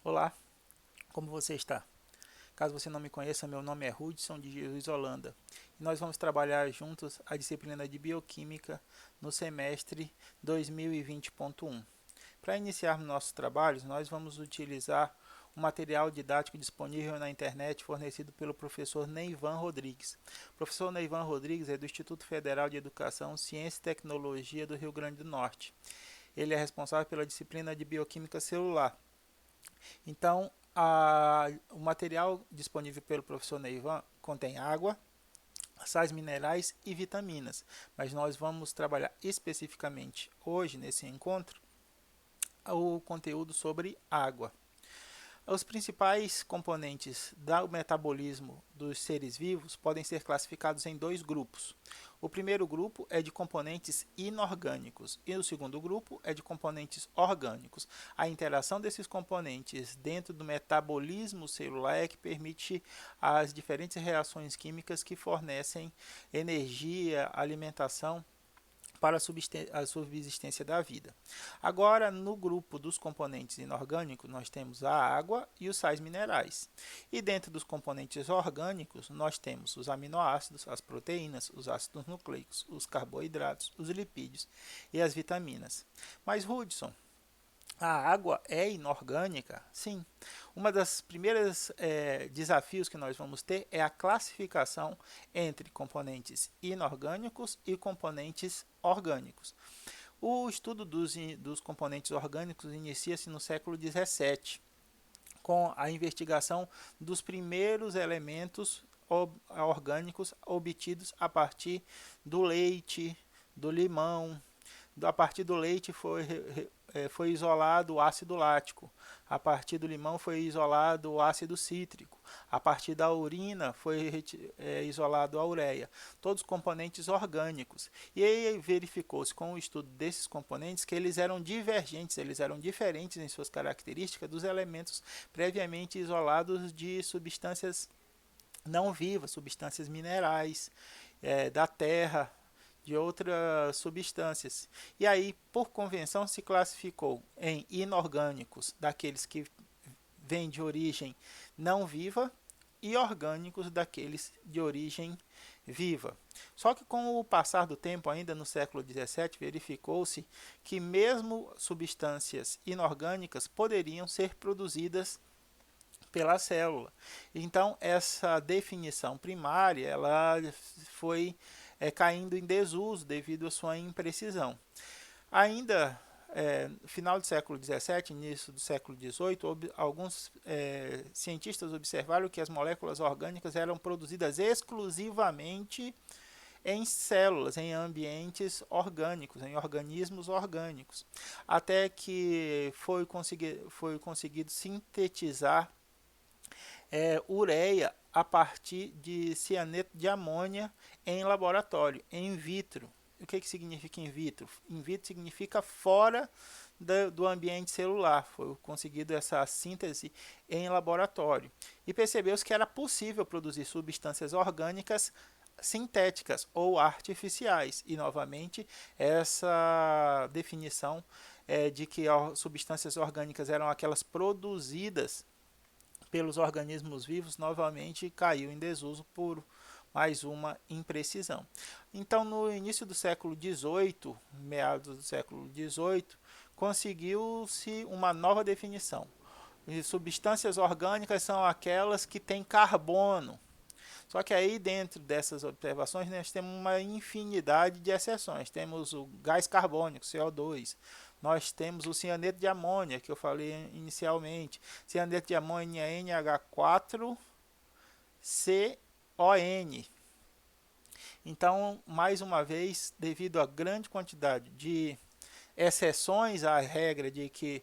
Olá, como você está? Caso você não me conheça, meu nome é Hudson de Jesus Holanda e nós vamos trabalhar juntos a disciplina de Bioquímica no semestre 2020.1. Para iniciarmos nossos trabalhos, nós vamos utilizar um material didático disponível na internet fornecido pelo professor Neivan Rodrigues. O professor Neivan Rodrigues é do Instituto Federal de Educação, Ciência e Tecnologia do Rio Grande do Norte. Ele é responsável pela disciplina de Bioquímica Celular. Então, o material disponível pelo professor Neivan contém água, sais minerais e vitaminas, mas nós vamos trabalhar especificamente hoje nesse encontro o conteúdo sobre água. Os principais componentes do metabolismo dos seres vivos podem ser classificados em dois grupos. O primeiro grupo é de componentes inorgânicos e o segundo grupo é de componentes orgânicos. A interação desses componentes dentro do metabolismo celular é que permite as diferentes reações químicas que fornecem energia, alimentação para a subsistência da vida. Agora, no grupo dos componentes inorgânicos, nós temos a água e os sais minerais. E dentro dos componentes orgânicos, nós temos os aminoácidos, as proteínas, os ácidos nucleicos, os carboidratos, os lipídios e as vitaminas. Mas, Hudson, a água é inorgânica? Sim. Uma das primeiras desafios que nós vamos ter é a classificação entre componentes inorgânicos e componentes orgânicos. O estudo dos componentes orgânicos inicia-se no século XVII, com a investigação dos primeiros elementos orgânicos obtidos a partir do leite, do limão. A partir do leite foi isolado o ácido lático. A partir do limão foi isolado o ácido cítrico. A partir da urina foi isolado a ureia. Todos componentes orgânicos. E aí verificou-se com o estudo desses componentes que eles eram divergentes, eles eram diferentes em suas características dos elementos previamente isolados de substâncias não vivas, substâncias minerais, da terra, de outras substâncias. E aí, por convenção, se classificou em inorgânicos daqueles que vêm de origem não viva e orgânicos daqueles de origem viva. Só que com o passar do tempo, ainda no século XVII, verificou-se que mesmo substâncias inorgânicas poderiam ser produzidas pela célula. Então, essa definição primária ela foi caindo em desuso devido à sua imprecisão. Ainda no final do século XVII, início do século XVIII, alguns cientistas observaram que as moléculas orgânicas eram produzidas exclusivamente em células, em ambientes orgânicos, em organismos orgânicos, até que foi conseguido sintetizar ureia a partir de cianeto de amônia em laboratório, in vitro. O que significa in vitro? In vitro significa fora do ambiente celular. Foi conseguido essa síntese em laboratório. E percebeu-se que era possível produzir substâncias orgânicas sintéticas ou artificiais. E, novamente, essa definição de que substâncias orgânicas eram aquelas produzidas pelos organismos vivos novamente caiu em desuso por mais uma imprecisão. Então, no início do século XVIII, meados do século XVIII, conseguiu-se uma nova definição. E substâncias orgânicas são aquelas que têm carbono. Só que aí, dentro dessas observações, nós temos uma infinidade de exceções. Temos o gás carbônico, CO2. Nós temos o cianeto de amônia, que eu falei inicialmente. Cianeto de amônia NH4CON. Então, mais uma vez, devido à grande quantidade de exceções à regra de que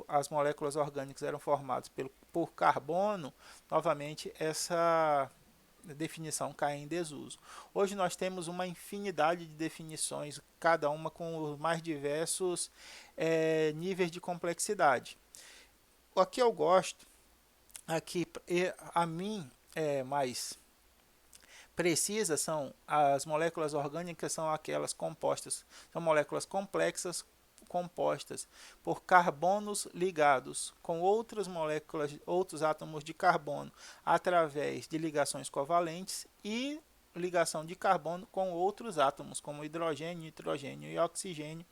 as moléculas orgânicas eram formadas por carbono, novamente essa definição cai em desuso. Hoje nós temos uma infinidade de definições, cada uma com os mais diversos níveis de complexidade. O que eu gosto, aqui a mim é mais precisas são as moléculas orgânicas, são aquelas compostas, são moléculas complexas compostas por carbonos ligados com outras moléculas, outros átomos de carbono através de ligações covalentes e ligação de carbono com outros átomos, como hidrogênio, nitrogênio e oxigênio,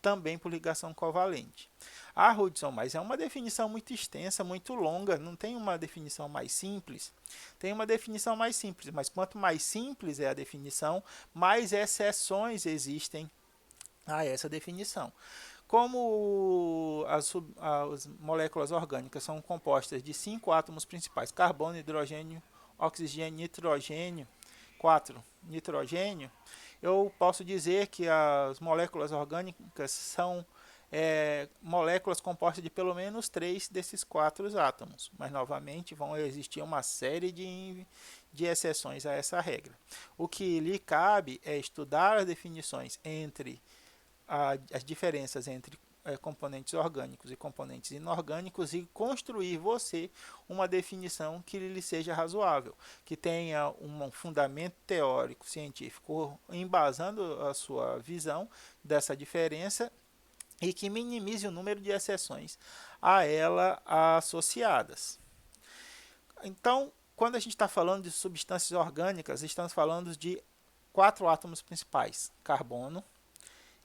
também por ligação covalente. Ah, Hudson, mas é uma definição muito extensa, muito longa, não tem uma definição mais simples? Tem uma definição mais simples, mas quanto mais simples é a definição, mais exceções existem a essa definição. Como as moléculas orgânicas são compostas de 5 átomos principais, carbono, hidrogênio, oxigênio, nitrogênio, 4 nitrogênio, eu posso dizer que as moléculas orgânicas são moléculas compostas de pelo menos 3 desses 4 átomos, mas novamente vão existir uma série de exceções a essa regra. O que lhe cabe é estudar as definições entre as diferenças entre componentes orgânicos e componentes inorgânicos e construir você uma definição que lhe seja razoável, que tenha um fundamento teórico, científico, embasando a sua visão dessa diferença e que minimize o número de exceções a ela associadas. Então, quando a gente está falando de substâncias orgânicas, estamos falando de 4 átomos principais: carbono,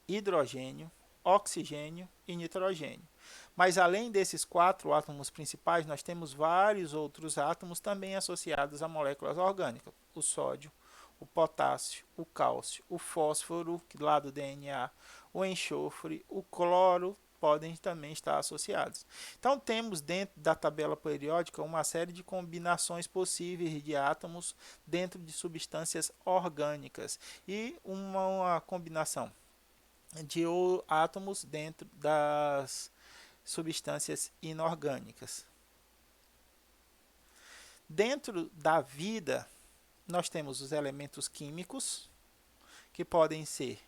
hidrogênio, oxigênio e nitrogênio. Mas além desses 4 átomos principais, nós temos vários outros átomos também associados a moléculas orgânicas: o sódio, o potássio, o cálcio, o fósforo, lá do DNA, o enxofre, o cloro, podem também estar associados. Então temos dentro da tabela periódica uma série de combinações possíveis de átomos dentro de substâncias orgânicas e uma combinação de átomos dentro das substâncias inorgânicas. Dentro da vida, nós temos os elementos químicos, que podem ser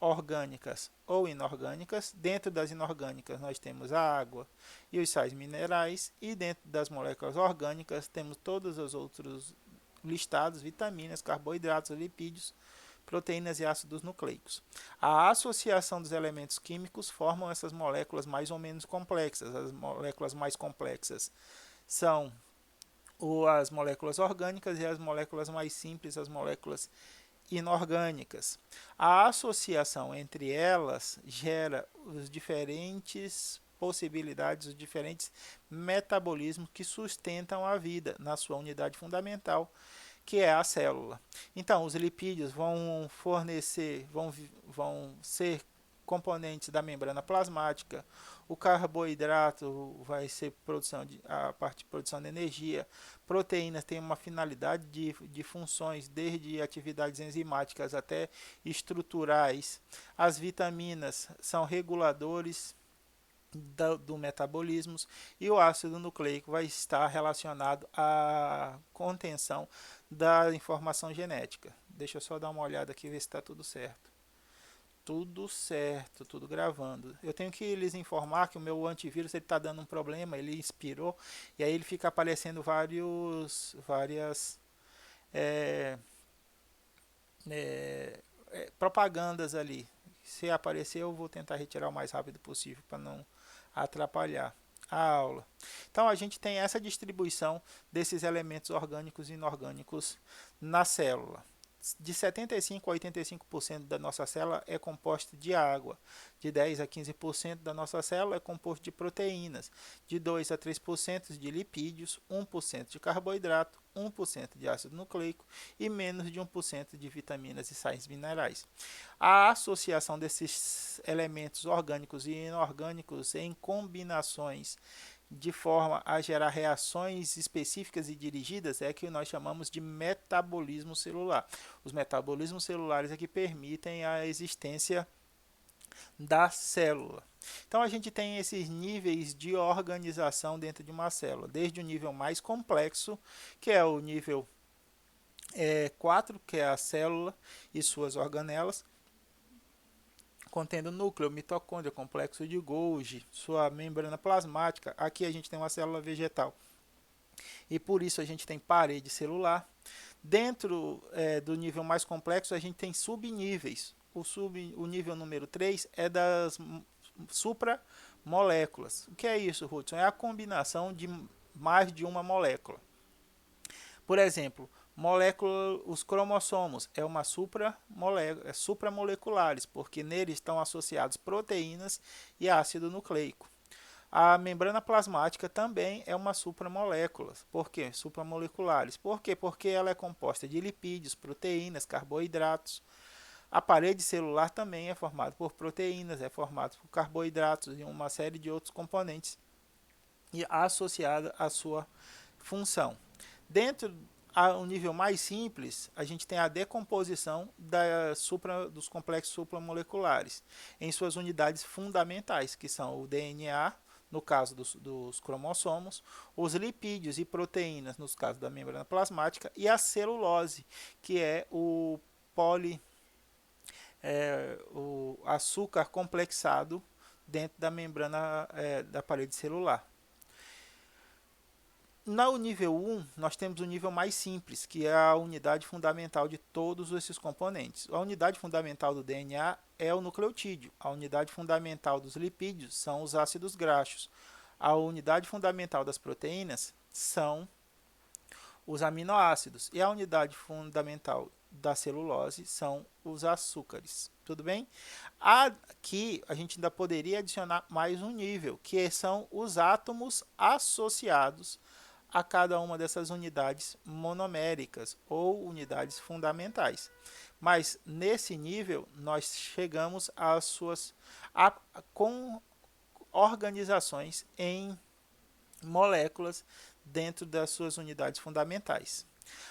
orgânicas ou inorgânicas. Dentro das inorgânicas, nós temos a água e os sais minerais. E dentro das moléculas orgânicas, temos todos os outros listados: vitaminas, carboidratos, lipídios, proteínas e ácidos nucleicos. A associação dos elementos químicos formam essas moléculas mais ou menos complexas. As moléculas mais complexas são as moléculas orgânicas e as moléculas mais simples, as moléculas inorgânicas. A associação entre elas gera os diferentes possibilidades, os diferentes metabolismos que sustentam a vida na sua unidade fundamental, que é a célula. Então, os lipídios vão ser componentes da membrana plasmática. O carboidrato vai ser a parte de produção de energia. Proteínas têm uma finalidade de funções, desde atividades enzimáticas até estruturais. As vitaminas são reguladores do metabolismo, e o ácido nucleico vai estar relacionado à contenção da informação genética. Deixa eu só dar uma olhada aqui e ver se está tudo certo. Tudo certo, tudo gravando. Eu tenho que lhes informar que o meu antivírus está dando um problema, ele expirou, e aí ele fica aparecendo várias propagandas ali. Se aparecer, eu vou tentar retirar o mais rápido possível para não atrapalhar a aula. Então a gente tem essa distribuição desses elementos orgânicos e inorgânicos na célula. De 75% a 85% da nossa célula é composta de água. De 10% a 15% da nossa célula é composto de proteínas. De 2% a 3% de lipídios, 1% de carboidrato, 1% de ácido nucleico e menos de 1% de vitaminas e sais minerais. A associação desses elementos orgânicos e inorgânicos em combinações de forma a gerar reações específicas e dirigidas é que nós chamamos de metabolismo celular. Os metabolismos celulares é que permitem a existência da célula. Então a gente tem esses níveis de organização dentro de uma célula, desde o nível mais complexo, que é o nível 4, que é a célula e suas organelas, contendo núcleo, mitocôndria, complexo de Golgi, sua membrana plasmática. Aqui a gente tem uma célula vegetal e por isso a gente tem parede celular. Dentro do nível mais complexo a gente tem subníveis. O nível número 3 é das supramoléculas. O que é isso, Hudson? É a combinação de mais de uma molécula. Por exemplo, os cromossomos é uma supramoleculares, porque neles estão associados proteínas e ácido nucleico. A membrana plasmática também é uma supramolécula. Por quê? Supramoleculares. Por quê? Porque ela é composta de lipídios, proteínas, carboidratos. A parede celular também é formada por proteínas, é formada por carboidratos e uma série de outros componentes e associada à sua função. Dentro ao nível mais simples, a gente tem a decomposição dos complexos supramoleculares em suas unidades fundamentais, que são o DNA, no caso dos cromossomos, os lipídios e proteínas, nos casos da membrana plasmática, e a celulose, que é o açúcar complexado dentro da membrana da parede celular. No nível 1, nós temos o nível mais simples, que é a unidade fundamental de todos esses componentes. A unidade fundamental do DNA é o nucleotídeo. A unidade fundamental dos lipídios são os ácidos graxos. A unidade fundamental das proteínas são os aminoácidos. E a unidade fundamental da celulose são os açúcares. Tudo bem? Aqui a gente ainda poderia adicionar mais um nível, que são os átomos associados a cada uma dessas unidades monoméricas ou unidades fundamentais. Mas nesse nível nós chegamos às suas com organizações em moléculas dentro das suas unidades fundamentais.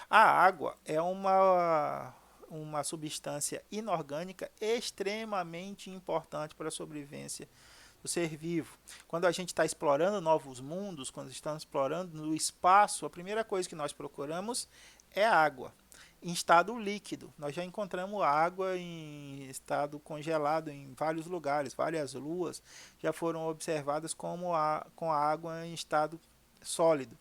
A água é uma substância inorgânica extremamente importante para a sobrevivência do ser vivo. Quando a gente está explorando novos mundos, quando estamos explorando no espaço, a primeira coisa que nós procuramos é água. Em estado líquido, nós já encontramos água em estado congelado em vários lugares, várias luas já foram observadas com a água em estado sólido.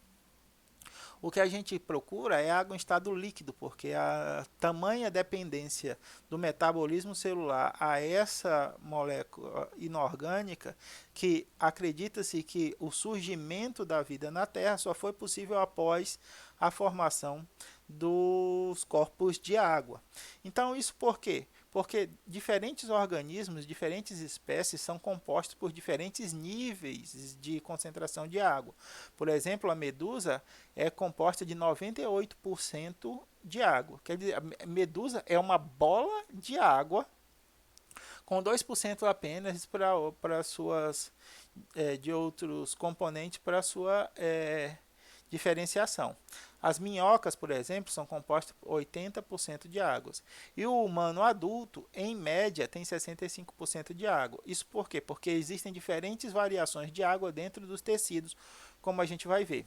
O que a gente procura é água em estado líquido, porque a tamanha dependência do metabolismo celular a essa molécula inorgânica, que acredita-se que o surgimento da vida na Terra só foi possível após a formação dos corpos de água. Então, isso por quê? Porque diferentes organismos, diferentes espécies são compostos por diferentes níveis de concentração de água. Por exemplo, a medusa é composta de 98% de água. Quer dizer, a medusa é uma bola de água com 2% apenas para suas de outros componentes para sua diferenciação. As minhocas, por exemplo, são compostas por 80% de água. E o humano adulto, em média, tem 65% de água. Isso por quê? Porque existem diferentes variações de água dentro dos tecidos, como a gente vai ver.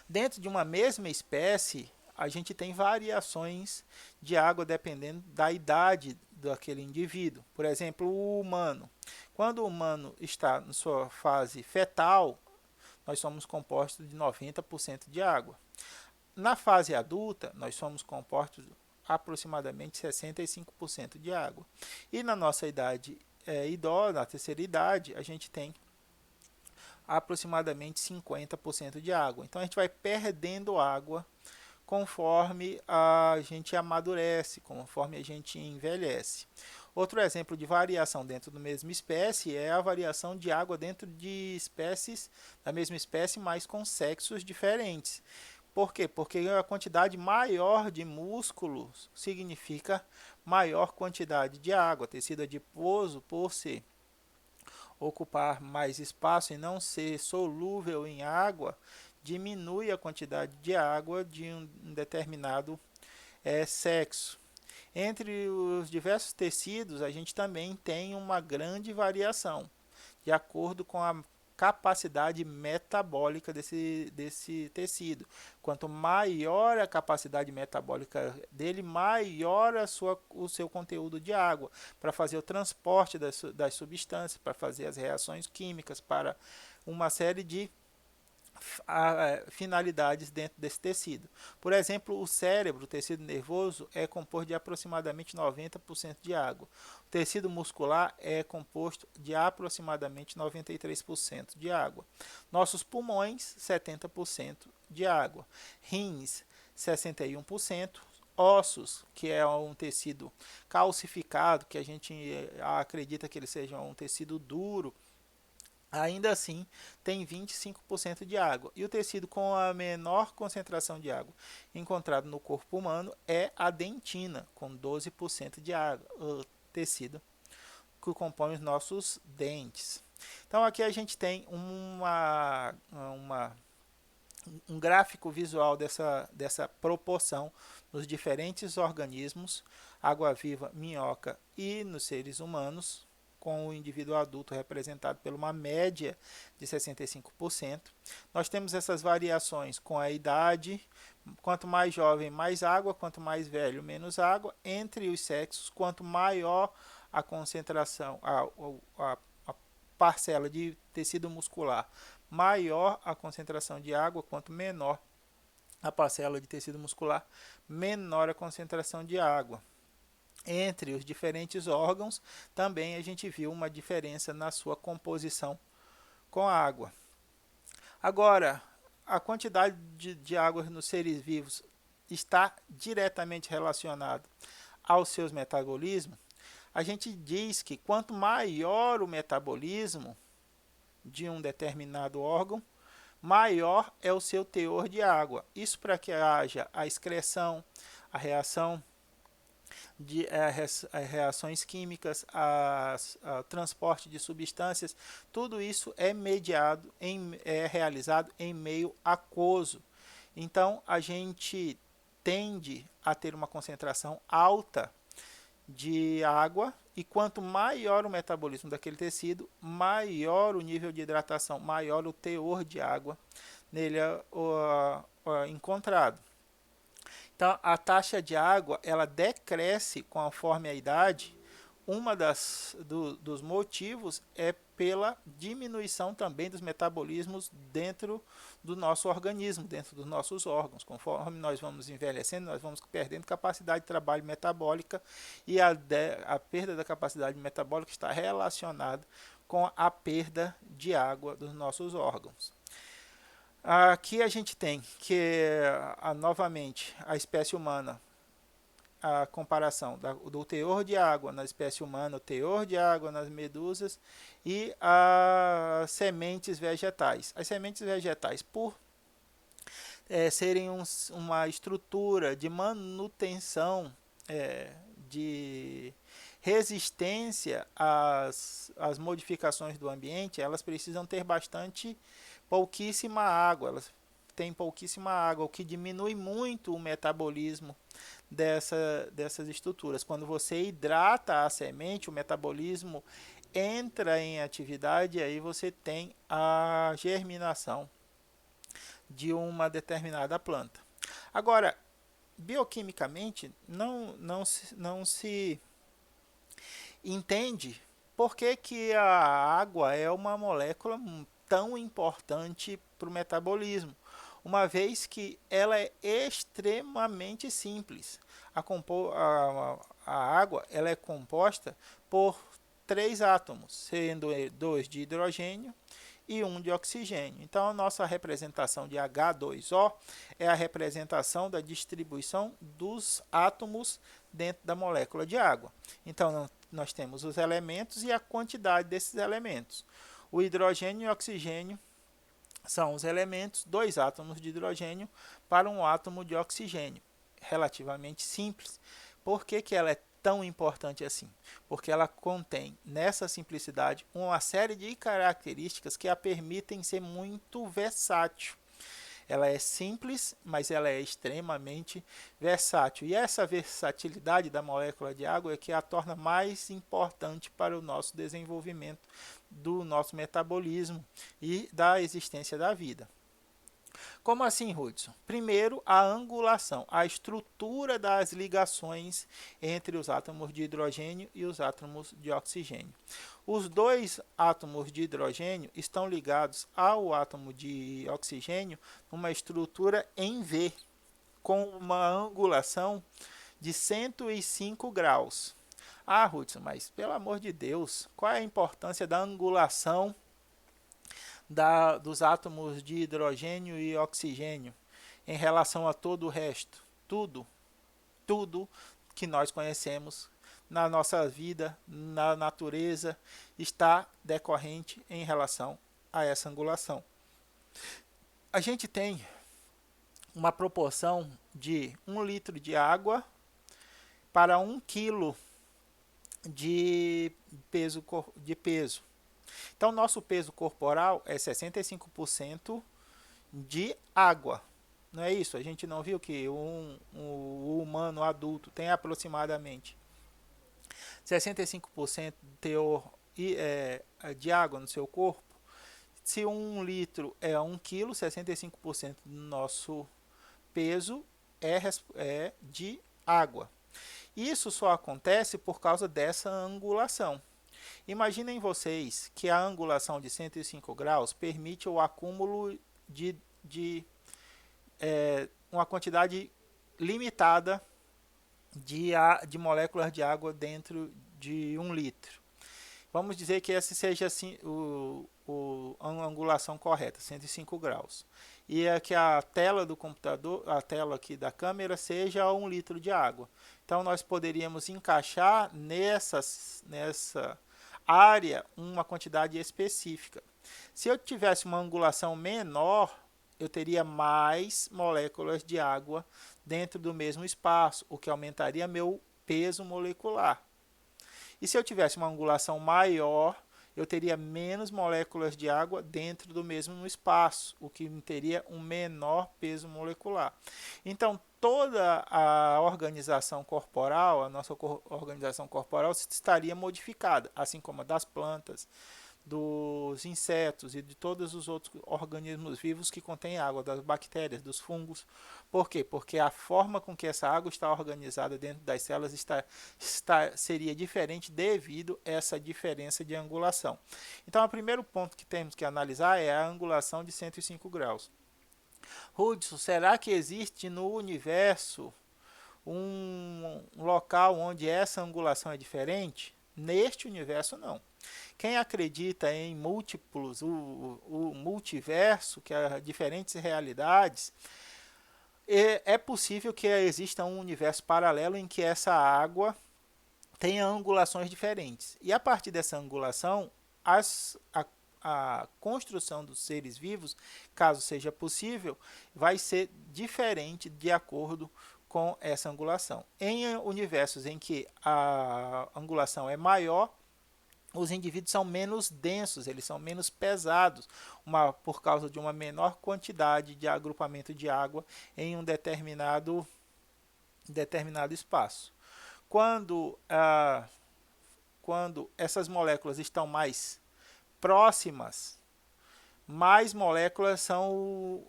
Dentro de uma mesma espécie, a gente tem variações de água dependendo da idade daquele indivíduo. Por exemplo, o humano. Quando o humano está na sua fase fetal, nós somos compostos de 90% de água. Na fase adulta, nós somos compostos aproximadamente 65% de água. E na nossa idade idosa, na terceira idade, a gente tem aproximadamente 50% de água. Então a gente vai perdendo água conforme a gente amadurece, conforme a gente envelhece. Outro exemplo de variação dentro da mesma espécie é a variação de água dentro de espécies da mesma espécie, mas com sexos diferentes. Por quê? Porque a quantidade maior de músculos significa maior quantidade de água. Tecido adiposo, por ser ocupar mais espaço e não ser solúvel em água, diminui a quantidade de água de um determinado sexo. Entre os diversos tecidos, a gente também tem uma grande variação, de acordo com a capacidade metabólica desse tecido. Quanto maior a capacidade metabólica dele, maior o seu conteúdo de água, para fazer o transporte das substâncias, para fazer as reações químicas, para uma série de finalidades dentro desse tecido. Por exemplo, o cérebro, o tecido nervoso, é composto de aproximadamente 90% de água. O tecido muscular é composto de aproximadamente 93% de água. Nossos pulmões, 70% de água. Rins, 61%. Ossos, que é um tecido calcificado, que a gente acredita que ele seja um tecido duro, ainda assim tem 25% de água. E o tecido com a menor concentração de água encontrado no corpo humano é a dentina, com 12% de água, o tecido que compõe os nossos dentes. Então aqui a gente tem um gráfico visual dessa proporção nos diferentes organismos, água-viva, minhoca e nos seres humanos, com o indivíduo adulto representado por uma média de 65%. Nós temos essas variações com a idade, quanto mais jovem, mais água, quanto mais velho, menos água. Entre os sexos, quanto maior a concentração, a parcela de tecido muscular, maior a concentração de água, quanto menor a parcela de tecido muscular, menor a concentração de água. Entre os diferentes órgãos, também a gente viu uma diferença na sua composição com a água. Agora, a quantidade de água nos seres vivos está diretamente relacionada aos seus metabolismos. A gente diz que quanto maior o metabolismo de um determinado órgão, maior é o seu teor de água. Isso para que haja a excreção, a reação de reações químicas, o transporte de substâncias, tudo isso é mediado, é realizado em meio aquoso. Então, a gente tende a ter uma concentração alta de água, e quanto maior o metabolismo daquele tecido, maior o nível de hidratação, maior o teor de água nele encontrado. Então, a taxa de água ela decresce conforme a idade. Dos motivos é pela diminuição também dos metabolismos dentro do nosso organismo, dentro dos nossos órgãos. Conforme nós vamos envelhecendo, nós vamos perdendo capacidade de trabalho metabólica, e a perda da capacidade metabólica está relacionada com a perda de água dos nossos órgãos. Aqui a gente tem que, novamente, a espécie humana, a comparação do teor de água na espécie humana, o teor de água nas medusas e as sementes vegetais. As sementes vegetais, por serem uma estrutura de manutenção, de resistência às modificações do ambiente, elas precisam ter pouquíssima água, elas têm pouquíssima água, o que diminui muito o metabolismo dessas estruturas. Quando você hidrata a semente, o metabolismo entra em atividade e aí você tem a germinação de uma determinada planta. Agora, bioquimicamente, não se entende por que a água é uma molécula tão importante para o metabolismo, uma vez que ela é extremamente simples. A água ela é composta por 3 átomos, sendo 2 de hidrogênio e 1 de oxigênio. Então, a nossa representação de H2O é a representação da distribuição dos átomos dentro da molécula de água. Então, nós temos os elementos e a quantidade desses elementos. O hidrogênio e o oxigênio são os elementos, 2 átomos de hidrogênio para 1 átomo de oxigênio. Relativamente simples. Por que ela é tão importante assim? Porque ela contém, nessa simplicidade, uma série de características que a permitem ser muito versátil. Ela é simples, mas ela é extremamente versátil. E essa versatilidade da molécula de água é que a torna mais importante para o nosso desenvolvimento do nosso metabolismo e da existência da vida. Como assim, Hudson? Primeiro, a angulação, a estrutura das ligações entre os átomos de hidrogênio e os átomos de oxigênio. Os dois átomos de hidrogênio estão ligados ao átomo de oxigênio numa estrutura em V, com uma angulação de 105 graus. Ah, Hudson, mas pelo amor de Deus, qual é a importância da angulação dos átomos de hidrogênio e oxigênio em relação a todo o resto? Tudo que nós conhecemos na nossa vida, na natureza, está decorrente em relação a essa angulação. A gente tem uma proporção de 1 litro de água para 1 quilo de peso. Então, nosso peso corporal é 65% de água. Não é isso? A gente não viu que o humano adulto tem aproximadamente 65% de teor de água no seu corpo. Se 1 litro é 1 quilo, 65% do nosso peso é de água. Isso só acontece por causa dessa angulação. Imaginem vocês que a angulação de 105 graus permite o acúmulo de uma quantidade limitada de moléculas de água dentro de 1 litro. Vamos dizer que essa seja assim, a angulação correta, 105 graus. E que a tela do computador, a tela aqui da câmera, seja 1 litro de água. Então, nós poderíamos encaixar nessa área uma quantidade específica. Se eu tivesse uma angulação menor, eu teria mais moléculas de água dentro do mesmo espaço, o que aumentaria meu peso molecular. E se eu tivesse uma angulação maior, eu teria menos moléculas de água dentro do mesmo espaço, o que teria um menor peso molecular. Então, toda a organização corporal, a nossa organização corporal estaria modificada, assim como a das plantas, dos insetos e de todos os outros organismos vivos que contêm água, das bactérias, dos fungos. Por quê? Porque a forma com que essa água está organizada dentro das células seria diferente devido a essa diferença de angulação. Então, o primeiro ponto que temos que analisar é a angulação de 105 graus. Hudson, será que existe no universo um local onde essa angulação é diferente? Neste universo, não. Quem acredita em múltiplos, o multiverso, que há diferentes realidades, é possível que exista um universo paralelo em que essa água tenha angulações diferentes. E a partir dessa angulação, a construção dos seres vivos, caso seja possível, vai ser diferente de acordo com essa angulação. Em universos em que a angulação é maior, os indivíduos são menos densos, eles são menos pesados, por causa de uma menor quantidade de agrupamento de água em um determinado espaço. Quando essas moléculas estão mais próximas, mais moléculas são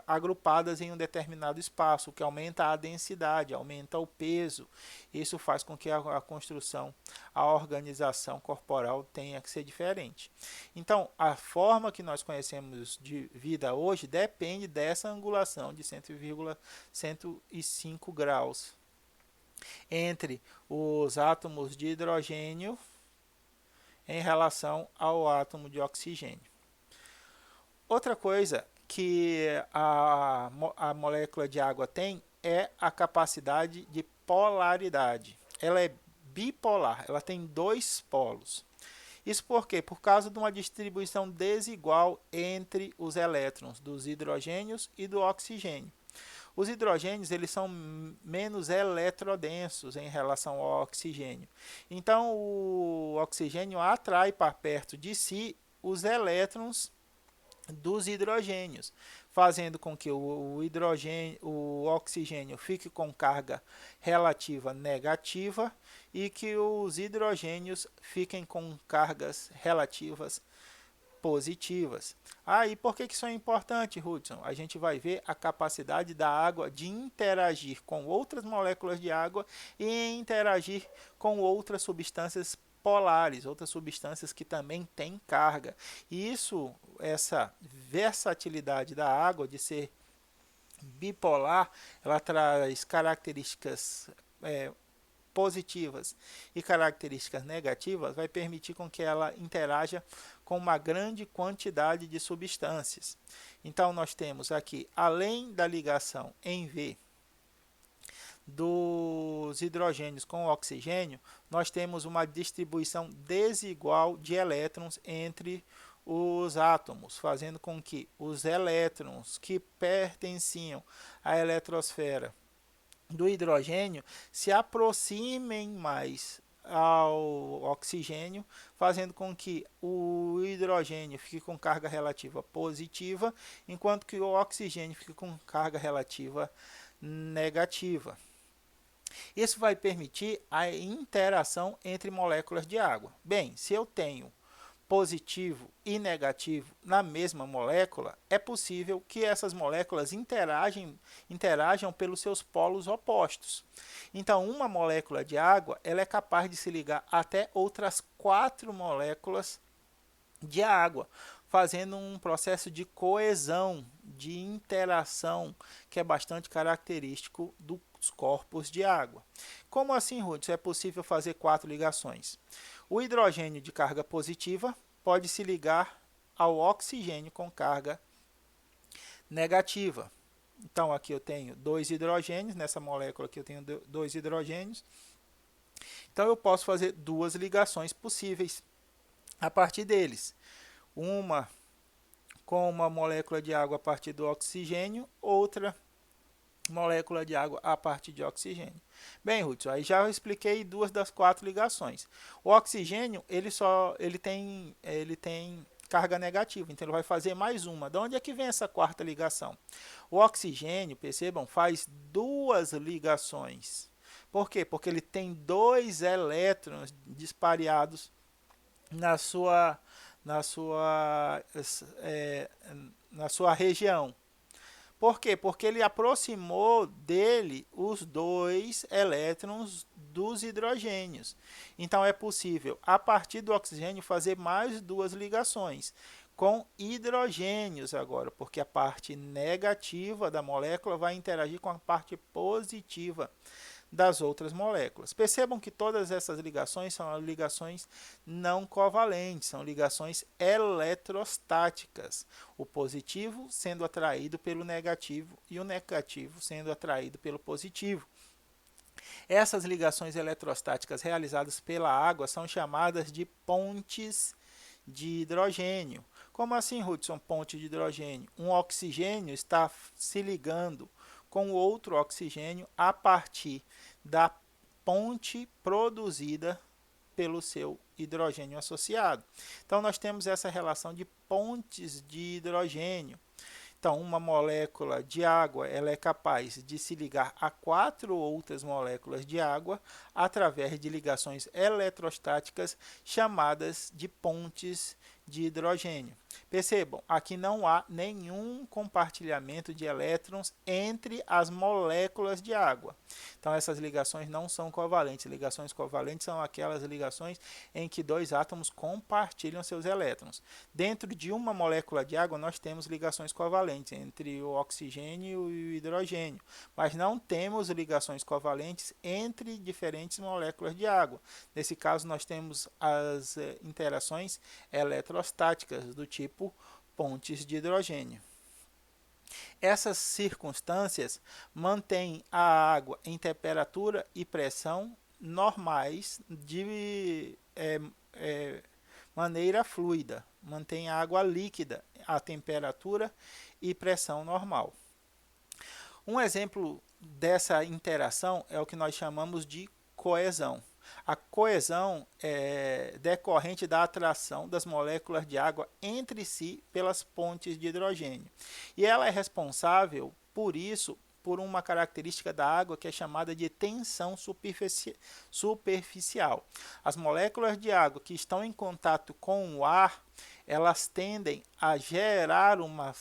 agrupadas em um determinado espaço, o que aumenta a densidade, aumenta o peso. Isso faz com que a construção, a organização corporal tenha que ser diferente. Então, a forma que nós conhecemos de vida hoje depende dessa angulação de 105 graus entre os átomos de hidrogênio em relação ao átomo de oxigênio. Outra coisa que a molécula de água tem é a capacidade de polaridade. Ela é bipolar, ela tem 2 polos. Isso por quê? Por causa de uma distribuição desigual entre os elétrons dos hidrogênios e do oxigênio. Os hidrogênios eles são menos eletrodensos em relação ao oxigênio. Então, o oxigênio atrai para perto de si os elétrons dos hidrogênios, fazendo com que o oxigênio fique com carga relativa negativa e que os hidrogênios fiquem com cargas relativas positivas. E por que isso é importante, Hudson? A gente vai ver a capacidade da água de interagir com outras moléculas de água e interagir com outras substâncias polares, outras substâncias que também têm carga. E essa versatilidade da água de ser bipolar, ela traz características positivas e características negativas, vai permitir com que ela interaja com uma grande quantidade de substâncias. Então, nós temos aqui, além da ligação em V dos hidrogênios com o oxigênio, nós temos uma distribuição desigual de elétrons entre os átomos, fazendo com que os elétrons que pertenciam à eletrosfera do hidrogênio se aproximem mais ao oxigênio, fazendo com que o hidrogênio fique com carga relativa positiva, enquanto que o oxigênio fique com carga relativa negativa. Isso vai permitir a interação entre moléculas de água. Bem, se eu tenho positivo e negativo na mesma molécula, é possível que essas moléculas interajam pelos seus polos opostos. Então, uma molécula de água ela é capaz de se ligar até outras 4 moléculas de água, fazendo um processo de coesão, de interação, que é bastante característico dos corpos de água. Como assim, Hudson? É possível fazer 4 ligações. O hidrogênio de carga positiva pode se ligar ao oxigênio com carga negativa. Então, aqui eu tenho 2 hidrogênios, nessa molécula aqui eu tenho 2 hidrogênios. Então, eu posso fazer 2 ligações possíveis a partir deles. Uma com uma molécula de água a partir do oxigênio, outra molécula de água a partir de oxigênio. Bem, Hudson, aí já eu expliquei 2 das 4 ligações. O oxigênio, ele tem carga negativa, então ele vai fazer mais uma. De onde é que vem essa 4ª ligação? O oxigênio, percebam, faz 2 ligações. Por quê? Porque ele tem 2 elétrons dispareados na sua região. Por quê? Porque ele aproximou dele os 2 elétrons dos hidrogênios. Então, é possível, a partir do oxigênio, fazer mais 2 ligações com hidrogênios agora, porque a parte negativa da molécula vai interagir com a parte positiva das outras moléculas. Percebam que todas essas ligações são ligações não covalentes, são ligações eletrostáticas. O positivo sendo atraído pelo negativo e o negativo sendo atraído pelo positivo. Essas ligações eletrostáticas realizadas pela água são chamadas de pontes de hidrogênio. Como assim, Hudson, ponte de hidrogênio? Um oxigênio está se ligando com outro oxigênio a partir da ponte produzida pelo seu hidrogênio associado. Então, nós temos essa relação de pontes de hidrogênio. Então, uma molécula de água ela é capaz de se ligar a 4 outras moléculas de água através de ligações eletrostáticas chamadas de pontes de hidrogênio. Percebam, aqui não há nenhum compartilhamento de elétrons entre as moléculas de água. Então, essas ligações não são covalentes. Ligações covalentes são aquelas ligações em que 2 átomos compartilham seus elétrons. Dentro de uma molécula de água, nós temos ligações covalentes entre o oxigênio e o hidrogênio, mas não temos ligações covalentes entre diferentes moléculas de água. Nesse caso, nós temos as interações eletrostáticas do tipo pontes de hidrogênio. Essas circunstâncias mantêm a água em temperatura e pressão normais de maneira fluida, mantém a água líquida a temperatura e pressão normal. Um exemplo dessa interação é o que nós chamamos de coesão. A coesão é decorrente da atração das moléculas de água entre si pelas pontes de hidrogênio. E ela é responsável, por isso, por uma característica da água que é chamada de tensão superficial. As moléculas de água que estão em contato com o ar, elas tendem a gerar uma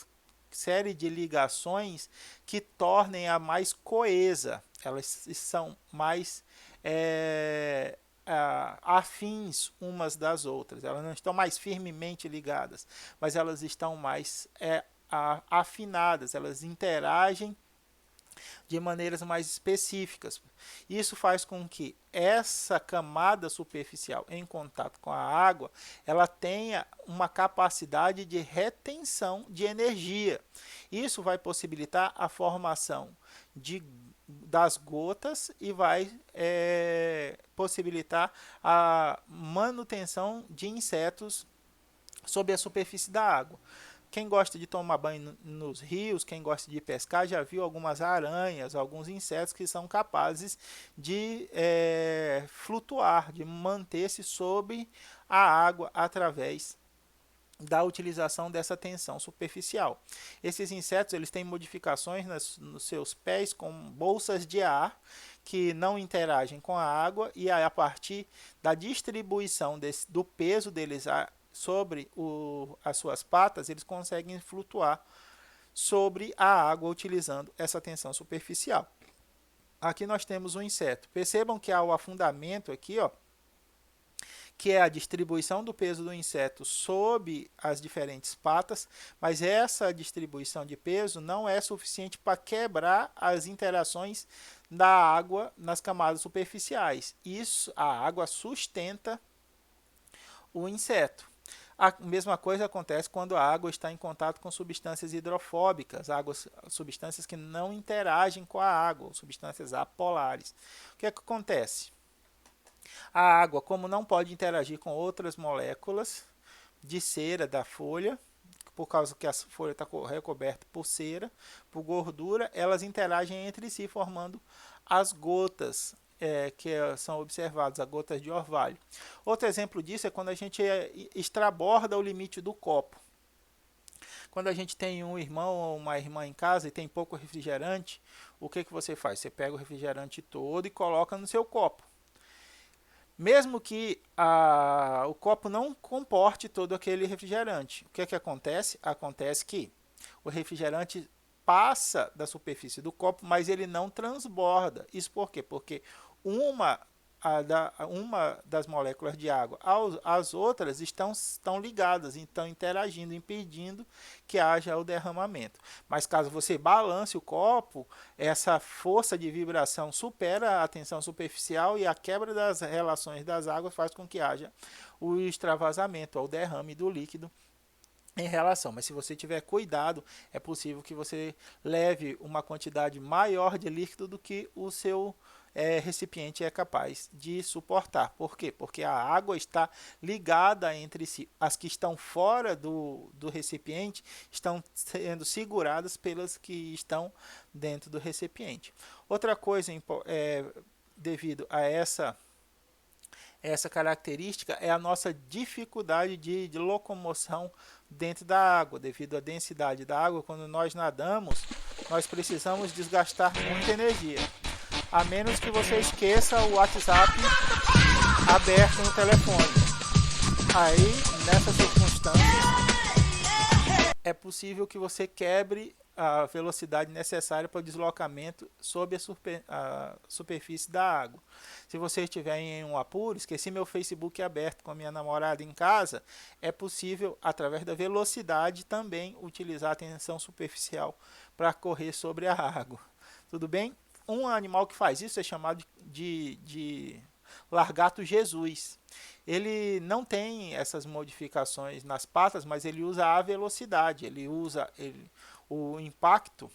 série de ligações que tornem-a mais coesa. Elas são mais afins umas das outras. Elas não estão mais firmemente ligadas, mas elas estão mais afinadas. Elas interagem de maneiras mais específicas. Isso faz com que essa camada superficial em contato com a água, ela tenha uma capacidade de retenção de energia. Isso vai possibilitar a formação das gotas e vai possibilitar a manutenção de insetos sob a superfície da água. Quem gosta de tomar banho nos rios, quem gosta de pescar, já viu algumas aranhas, alguns insetos que são capazes de flutuar, de manter-se sobre a água através da utilização dessa tensão superficial. Esses insetos eles têm modificações nos seus pés com bolsas de ar que não interagem com a água, e a partir da distribuição do peso deles sobre as suas patas, eles conseguem flutuar sobre a água utilizando essa tensão superficial. Aqui nós temos um inseto. Percebam que há o afundamento aqui, ó, que é a distribuição do peso do inseto sobre as diferentes patas, mas essa distribuição de peso não é suficiente para quebrar as interações da água nas camadas superficiais. Isso, a água sustenta o inseto. A mesma coisa acontece quando a água está em contato com substâncias hidrofóbicas, substâncias que não interagem com a água, substâncias apolares. O que é que acontece? A água, como não pode interagir com outras moléculas de cera da folha, por causa que a folha está recoberta por cera, por gordura, elas interagem entre si, formando as gotas que são observadas, as gotas de orvalho. Outro exemplo disso é quando a gente extraborda o limite do copo. Quando a gente tem um irmão ou uma irmã em casa e tem pouco refrigerante, o que você faz? Você pega o refrigerante todo e coloca no seu copo. Mesmo que o copo não comporte todo aquele refrigerante, o que acontece? Acontece que o refrigerante passa da superfície do copo, mas ele não transborda. Isso por quê? Porque uma das moléculas de água as outras estão ligadas, então interagindo, impedindo que haja o derramamento. Mas caso você balance o copo, essa força de vibração supera a tensão superficial e a quebra das relações das águas faz com que haja o extravasamento ou derrame do líquido em relação. Mas se você tiver cuidado, é possível que você leve uma quantidade maior de líquido do que o seu recipiente é capaz de suportar. Por quê? Porque a água está ligada entre si. As que estão fora do recipiente estão sendo seguradas pelas que estão dentro do recipiente. Outra coisa devido a essa característica é a nossa dificuldade de locomoção dentro da água. Devido à densidade da água, quando nós nadamos, nós precisamos desgastar muita energia. A menos que você esqueça o WhatsApp aberto no telefone. Aí, nessa circunstância, é possível que você quebre a velocidade necessária para o deslocamento sob a superfície da água. Se você estiver em um apuro, esqueci meu Facebook aberto com a minha namorada em casa, é possível, através da velocidade, também utilizar a tensão superficial para correr sobre a água. Tudo bem? Um animal que faz isso é chamado de largato Jesus. Ele não tem essas modificações nas patas, mas ele usa a velocidade, ele usa o impacto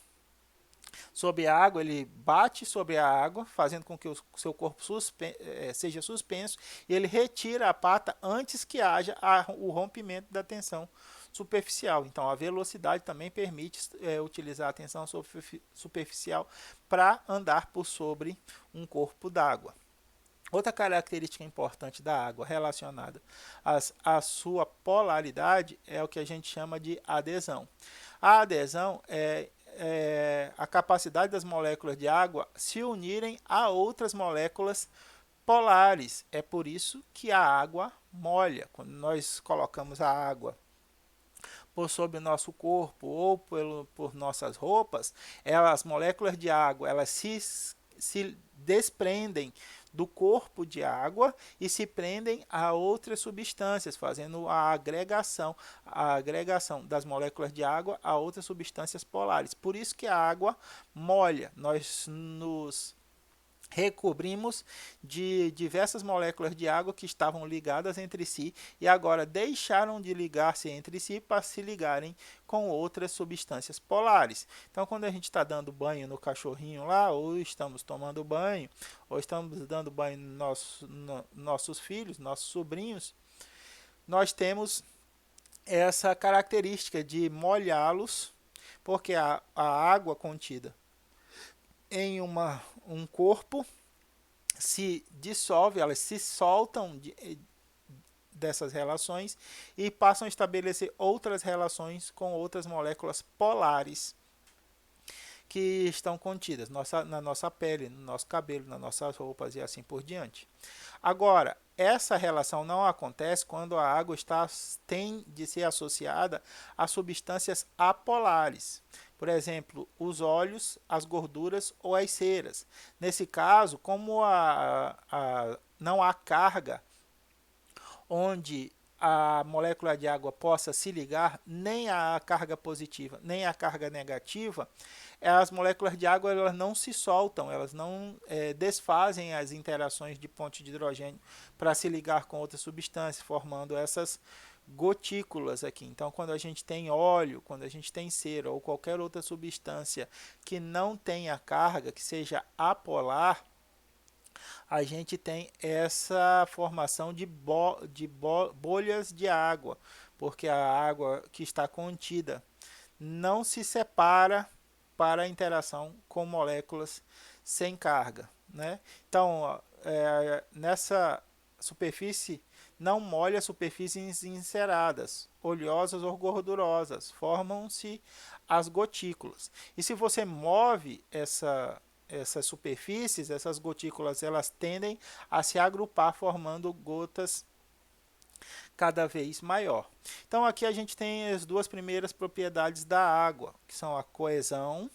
sobre a água, ele bate sobre a água, fazendo com que o seu corpo seja suspenso, e ele retira a pata antes que haja o rompimento da tensão superficial. Então a velocidade também permite utilizar a tensão superficial para andar por sobre um corpo d'água. Outra característica importante da água relacionada à sua polaridade é o que a gente chama de adesão. A adesão a capacidade das moléculas de água se unirem a outras moléculas polares. É por isso que a água molha. Quando nós colocamos a água por sobre o nosso corpo ou por nossas roupas, as moléculas de água elas se desprendem do corpo de água e se prendem a outras substâncias, fazendo a agregação das moléculas de água a outras substâncias polares. Por isso que a água molha. Nós nos recobrimos de diversas moléculas de água que estavam ligadas entre si e agora deixaram de ligar-se entre si para se ligarem com outras substâncias polares. Então, quando a gente está dando banho no cachorrinho lá, ou estamos tomando banho, ou estamos dando banho nos nossos filhos, nossos sobrinhos, nós temos essa característica de molhá-los, porque a água contida em um corpo se dissolve, elas se soltam dessas relações e passam a estabelecer outras relações com outras moléculas polares que estão contidas na nossa pele, no nosso cabelo, nas nossas roupas e assim por diante. Agora, essa relação não acontece quando a água tem de ser associada a substâncias apolares. Por exemplo, os óleos, as gorduras ou as ceras. Nesse caso, como não há carga onde a molécula de água possa se ligar, nem a carga positiva, nem a carga negativa, as moléculas de água elas não se soltam, elas não desfazem as interações de ponte de hidrogênio para se ligar com outras substâncias, formando essas gotículas aqui. Então, quando a gente tem óleo, quando a gente tem cera ou qualquer outra substância que não tenha carga, que seja apolar, a gente tem essa formação de bolhas de água, porque a água que está contida não se separa para a interação com moléculas sem carga, né? Então, nessa superfície não molha superfícies enceradas, oleosas ou gordurosas, formam-se as gotículas. E se você move essas superfícies, essas gotículas, elas tendem a se agrupar formando gotas cada vez maior. Então aqui a gente tem as duas primeiras propriedades da água, que são a coesão,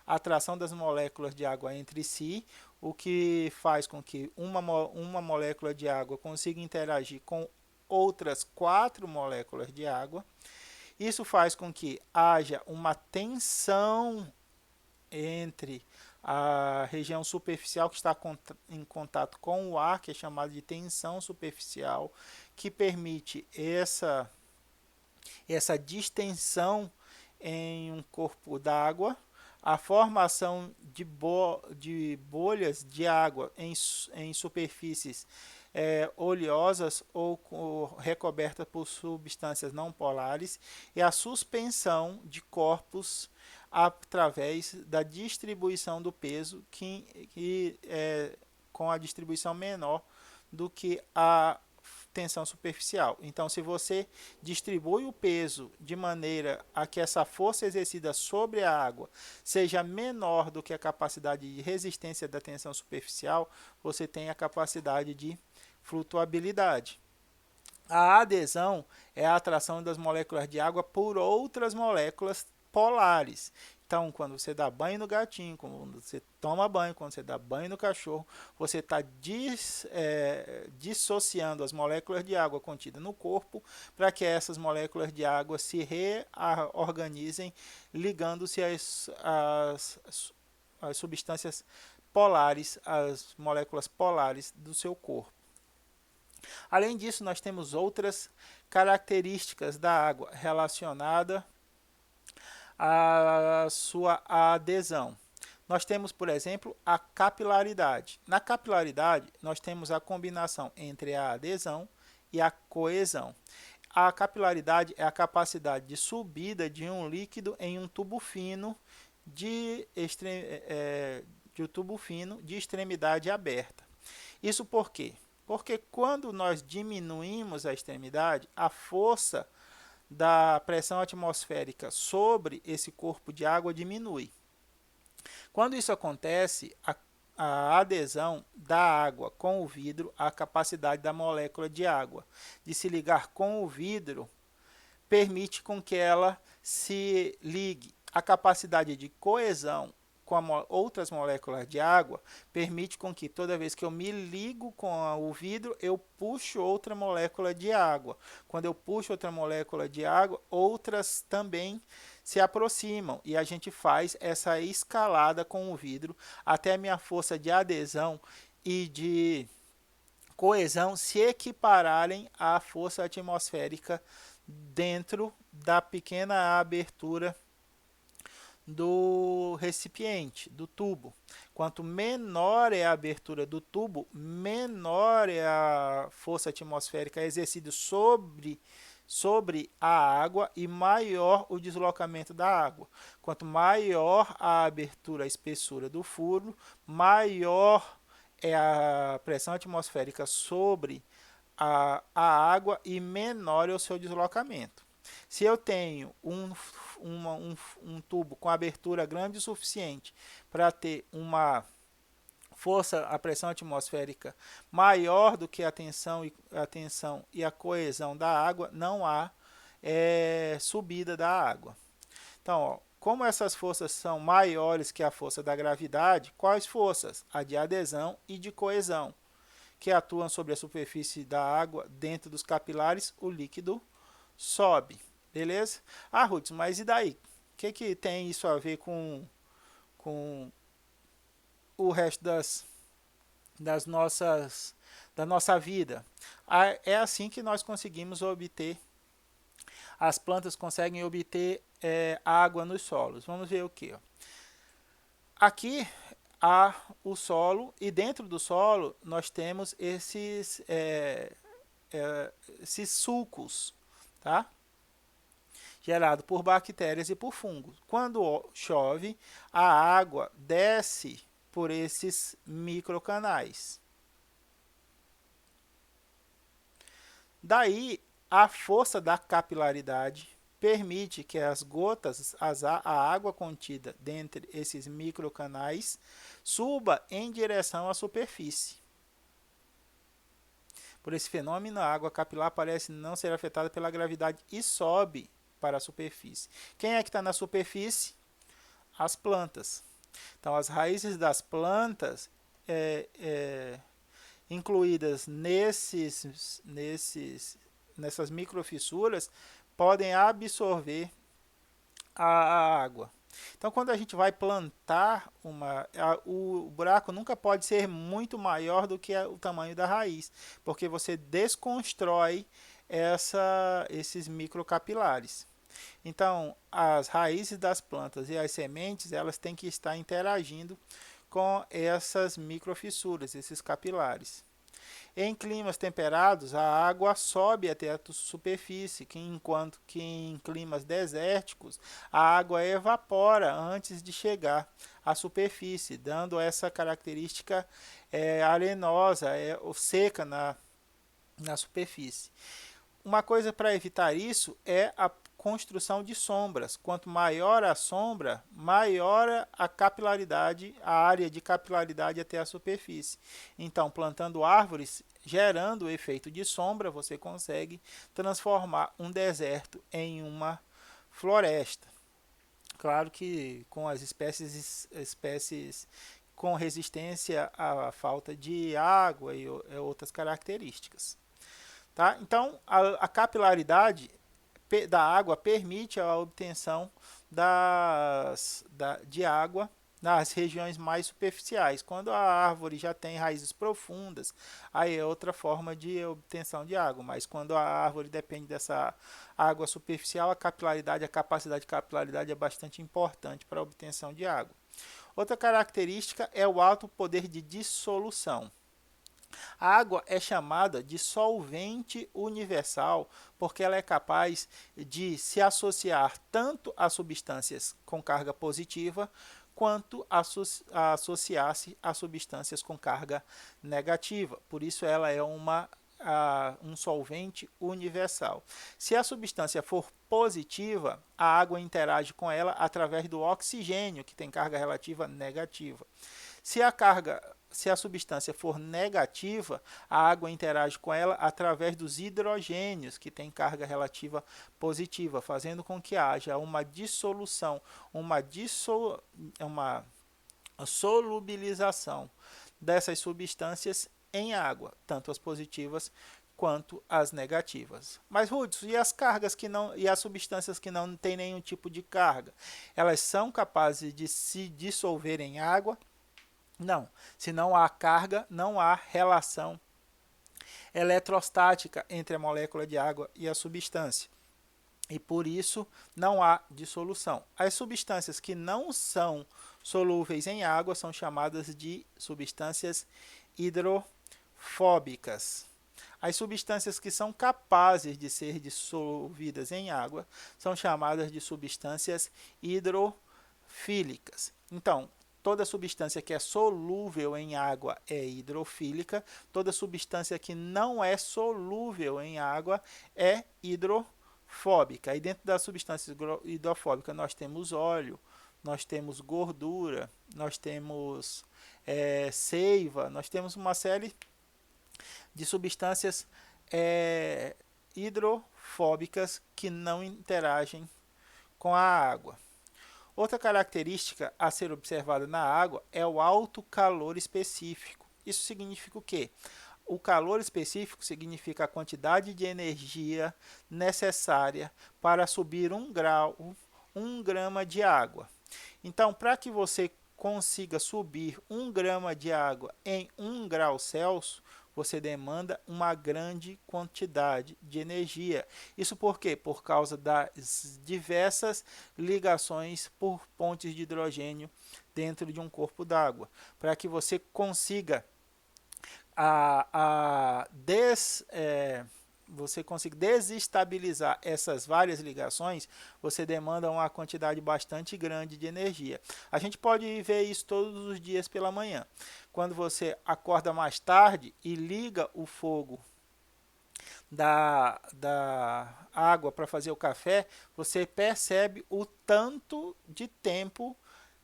a atração das moléculas de água entre si, o que faz com que uma molécula de água consiga interagir com outras 4 moléculas de água. Isso faz com que haja uma tensão entre a região superficial que está em contato com o ar, que é chamada de tensão superficial, que permite essa distensão em um corpo d'água, a formação de bolhas de água em superfícies oleosas ou recobertas por substâncias não polares e a suspensão de corpos através da distribuição do peso com a distribuição menor do que a tensão superficial. Então, se você distribui o peso de maneira a que essa força exercida sobre a água seja menor do que a capacidade de resistência da tensão superficial, você tem a capacidade de flutuabilidade. A adesão é a atração das moléculas de água por outras moléculas polares. Então, quando você dá banho no gatinho, quando você toma banho, quando você dá banho no cachorro, você está dissociando as moléculas de água contidas no corpo para que essas moléculas de água se reorganizem, ligando-se às substâncias polares, às moléculas polares do seu corpo. Além disso, nós temos outras características da água relacionada à sua adesão. Nós temos, por exemplo, a capilaridade. Na capilaridade, nós temos a combinação entre a adesão e a coesão. A capilaridade é a capacidade de subida de um líquido em um tubo fino de extremidade aberta. Isso por quê? Porque quando nós diminuímos a extremidade, a força da pressão atmosférica sobre esse corpo de água diminui. Quando isso acontece, a adesão da água com o vidro, a capacidade da molécula de água de se ligar com o vidro, permite com que ela se ligue. A capacidade de coesão com outras moléculas de água permite com que toda vez que eu me ligo com o vidro, eu puxo outra molécula de água. Quando eu puxo outra molécula de água, outras também se aproximam e a gente faz essa escalada com o vidro até a minha força de adesão e de coesão se equipararem à força atmosférica dentro da pequena abertura do recipiente, do tubo. Quanto menor é a abertura do tubo, menor é a força atmosférica exercida sobre a água e maior o deslocamento da água. Quanto maior a abertura, a espessura do furo, maior é a pressão atmosférica sobre a água e menor é o seu deslocamento. Se eu tenho um tubo com abertura grande o suficiente para ter uma força, a pressão atmosférica maior do que a tensão e a coesão da água, não há subida da água. Então, ó, como essas forças são maiores que a força da gravidade, quais forças? A de adesão e de coesão, que atuam sobre a superfície da água dentro dos capilares, o líquido sobe. Beleza? Ah, Ruth, mas e daí? O que tem isso a ver com o resto da nossa vida? É assim que nós conseguimos obter, as plantas conseguem obter água nos solos. Vamos ver o que? Aqui há o solo e dentro do solo nós temos esses sulcos, tá? Gerado por bactérias e por fungos. Quando chove, a água desce por esses microcanais. Daí, a força da capilaridade permite que as gotas, a água contida dentre esses microcanais, suba em direção à superfície. Por esse fenômeno, a água capilar parece não ser afetada pela gravidade e sobe para a superfície. Quem é que está na superfície? As plantas. Então, as raízes das plantas, incluídas nessas microfissuras, podem absorver a água. Então, quando a gente vai plantar o buraco nunca pode ser muito maior do que o tamanho da raiz, porque você desconstrói esses microcapilares. Então, as raízes das plantas e as sementes, elas têm que estar interagindo com essas microfissuras, esses capilares. Em climas temperados, a água sobe até a superfície, enquanto que em climas desérticos, a água evapora antes de chegar à superfície, dando essa característica arenosa ou seca na superfície. Uma coisa para evitar isso é a construção de sombras. Quanto maior a sombra, maior a capilaridade, a área de capilaridade até a superfície. Então, plantando árvores, gerando o efeito de sombra, você consegue transformar um deserto em uma floresta. Claro que com as espécies com resistência à falta de água e outras características. Tá? Então, a capilaridade da água permite a obtenção de água nas regiões mais superficiais. Quando a árvore já tem raízes profundas, aí é outra forma de obtenção de água. Mas quando a árvore depende dessa água superficial, a capacidade de capilaridade é bastante importante para a obtenção de água. Outra característica é o alto poder de dissolução. A água é chamada de solvente universal porque ela é capaz de se associar tanto a substâncias com carga positiva quanto associar-se a substâncias com carga negativa. Por isso ela é uma um solvente universal. Se a substância for positiva, a água interage com ela através do oxigênio, que tem carga relativa negativa. Se a substância for negativa, a água interage com ela através dos hidrogênios, que tem carga relativa positiva, fazendo com que haja uma dissolução, uma solubilização dessas substâncias em água, tanto as positivas quanto as negativas. Mas, Hudson, e as cargas que não, e as substâncias que não têm nenhum tipo de carga? Elas são capazes de se dissolver em água? Não. Se não há carga, não há relação eletrostática entre a molécula de água e a substância. E por isso não há dissolução. As substâncias que não são solúveis em água são chamadas de substâncias hidrofóbicas. As substâncias que são capazes de ser dissolvidas em água são chamadas de substâncias hidrofílicas. Então, toda substância que é solúvel em água é hidrofílica, toda substância que não é solúvel em água é hidrofóbica. E dentro das substâncias hidrofóbicas nós temos óleo, nós temos gordura, nós temos seiva, nós temos uma série de substâncias hidrofóbicas que não interagem com a água. Outra característica a ser observada na água é o alto calor específico. Isso significa o quê? O calor específico significa a quantidade de energia necessária para subir 1 grau, 1 grama de água. Então, para que você consiga subir 1 grama de água em 1 grau Celsius, você demanda uma grande quantidade de energia. Isso por quê? Por causa das diversas ligações por pontes de hidrogênio dentro de um corpo d'água. Para que você consiga você consegue desestabilizar essas várias ligações, você demanda uma quantidade bastante grande de energia. A gente pode ver isso todos os dias pela manhã. Quando você acorda mais tarde e liga o fogo da água para fazer o café, você percebe o tanto de tempo